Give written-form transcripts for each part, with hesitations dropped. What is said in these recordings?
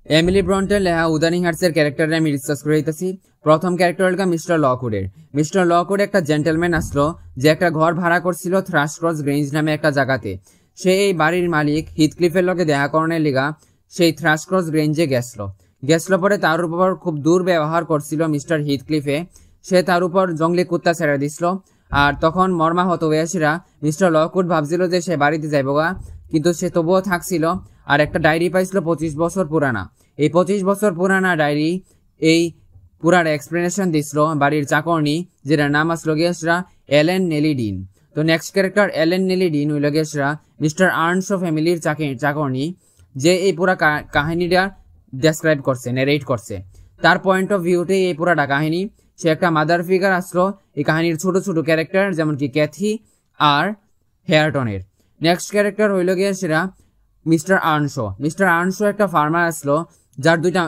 Emily ব্রন্টের লেখা Wuthering হার্টসের ক্যারেক্টারে আমি discuss করে দিতেছি। প্রথম ক্যারেক্টার হল মিস্টার লকউডের। মিস্টার লকউড একটা জেন্টেলম্যান আসলো যে একটা ঘর ভাড়া করছিল থ্রাশক্রস গ্রেঞ্জ নামে একটা জায়গাতে। সে এই বাড়ির মালিক হিথক্লিফের লগে দেখা করণের লিগা সেই থ্রাশক্রস গ্রেঞ্জে গেছলো পরে তার উপর খুব দুর্ব্যবহার করছিল মিস্টার হিথক্লিফে। সে তার উপর জঙ্গলি কুত্তা ছেড়ে দিছিল। আর তখন মর্মাহত ওয়েসিরা মিস্টার লকউড ভাবছিল যে সে বাড়িতে যাইবগা, কিন্তু সে তবুও থাকছিল। আর একটা ডায়েরি পাইছিল 25 বছর পুরানা। এই 25 বছর পুরানা ডায়েরি এই পুরার এক্সপ্লেনেশন দিছিল বাড়ির চাকরনি, যেটার নাম আসলো গিয়েসরা এলেন নেলিডিন। তো নেক্সট ক্যারেক্টার এলেন নেলিডিন হইল গিয়েসরা মিস্টার আর্নশো ফ্যামিলির চাকরনি, যে এই পুরা কাহিনীটা ডেসক্রাইব করছে, নারেট করছে। তার পয়েন্ট অফ ভিউতে এই পুরাটা কাহিনী। সে একটা মাদার ফিগার আসলো এই কাহিনীর ছোট ছোট ক্যারেক্টার, যেমন কি ক্যাথি আর হেয়ারটনের। নেক্সট ক্যারেক্টার হইল গিয়ে সেরা মিস্টার আর্নশো একটা ফার্মার আসলো, যার দুইটা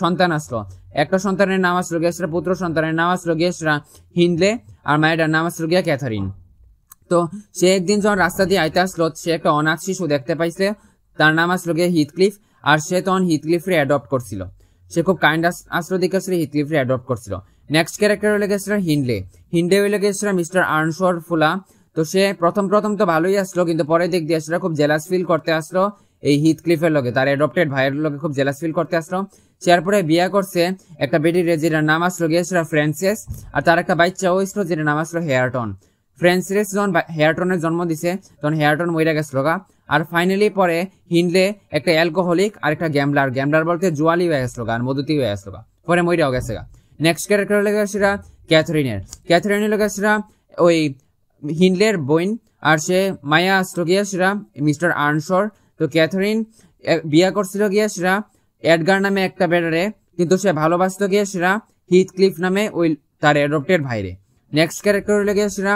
সন্তান আসলো। একটা সন্তানের নাম আসলো গিয়ে পুত্র সন্তানের নাম আসলো গিয়ে হিন্ডলে, আর মায়ের নাম আসলো গিয়া ক্যাথারিন। তো সে একদিন যখন রাস্তা দিয়ে আইতে আসলো, সে একটা অনাথ শিশু দেখতে পাইছে, তার নাম আসলো গিয়ে হিথক্লিফ। আর সে তখন হিথক্লিফরে অ্যাডপ্ট করছিল। সে খুব কাইন্ড আসলো দেখে হিথক্লিফরে অ্যাডপ্ট করছিল। নেক্সট ক্যারেক্টার হলে গেছিল হিন্ডলে হইলে গেছিল মিস্টার আর্নশোর ফুলা। তো সে প্রথম তো ভালোই আসলো, কিন্তু পরে দিক দিয়ে আসলে খুব জেলাস ফিল করতে আসলো এই হিথক্লিফের লগে, তার অ্যাডপ্টেড ভাইয়ের লগে খুব জেলাস ফিল করতে আসলো। সে পরে বিয়ে করছে একটা বেটির, যেটার নাম আসলো গিয়েছিল ফ্রান্সিস। আর তার একটা বাচ্চাও হয়েছিল, যেটার নাম আসলো হেয়ারটন। ফ্রান্সিস যখন হেয়ারটনের জন্ম দিছে তখন হেয়ারটন মইরা গেছিল গা। আর ফাইনালি পরে হিন্ডলে একটা অ্যালকোহলিক আর একটা গ্যামলার বলতে জুয়ালি হয়ে গেছিল গা, আর মধুতি হয়ে গেছিল গা, পরে মইরাও গেছে গা। নেক্সট ক্যারেক্টার লেগে সেটা ক্যাথরিনের লেগে সেটা ওই হিন্ডলের বোন, আর সে মায়া আসলো গিয়া সেটা মিস্টার আর্নশোর। তো ক্যাথরিন বিয়া করছিল গিয়া সেটা এডগার নামে একটা বেটারে, কিন্তু সে ভালোবাসতো গিয়া সেটা হিথক্লিফ নামে ওই তার অ্যাডপ্টেড ভাইরে। নেক্সট ক্যারেক্টার হলে গিয়ে সেটা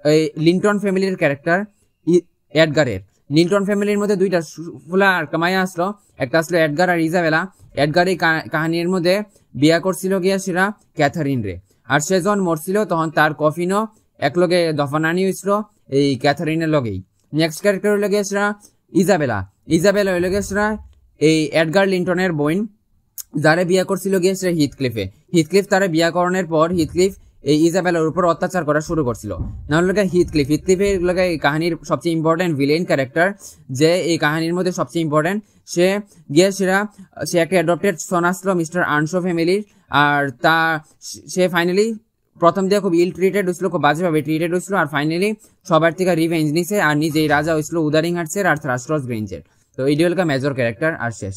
এই লিন্টন ফ্যামিলির ক্যারেক্টার এডগারের। লিন্টন ফ্যামিলির মধ্যে দুইটা ফুলা আর মায়া আসলো, একটা আসলো এডগার আর ইজাবেলা। এডগার এই কাহিনীর মধ্যে বিয়া করছিল গিয়া সেটা ক্যাথারিন রে। আর সে যখন মরছিল তখন তার কফিনও একলগে দফনানি হয়েছিল এই ক্যাথারিনের লগেই। নেক্সট ক্যারেক্টার হলে গিয়ে সেটা ইজাবেলা হইলে গিয়ে সেটা এই এডগার লিন্টনের বোন, যারে বিয়া করছিল গিয়ে সেটা হিথক্লিফ তারে বিয়া করানোর পর হিথক্লিফ এই ইজাবেলার উপর অত্যাচার করা শুরু করছিল। না হলে হিথক্লিফের লগে এই কাহিনীর সবচেয়ে ইম্পর্টেন্ট ভিলেন ক্যারেক্টার, যে এই কাহিনীর মধ্যে সবচেয়ে ইম্পর্টেন্ট। সে গিয়ে সে একটা অ্যাডপ্টেড সন আসলো মিস্টার আর্নশো ফ্যামিলির। আর সে ফাইনালি প্রথম দিয়ে খুব ইল ট্রিটেড হয়েছিল, খুব বাজেভাবে ট্রিটেড হয়েছিল। আর ফাইনালি সবার থেকে রিভেঞ্জ নিছে, আর নিজেই রাজা হয়েছিল উদারিং হার্টসের আর থ্রাশক্রস গ্রেঞ্জের। তো এই হল মেজর ক্যারেক্টার। আর শেষ।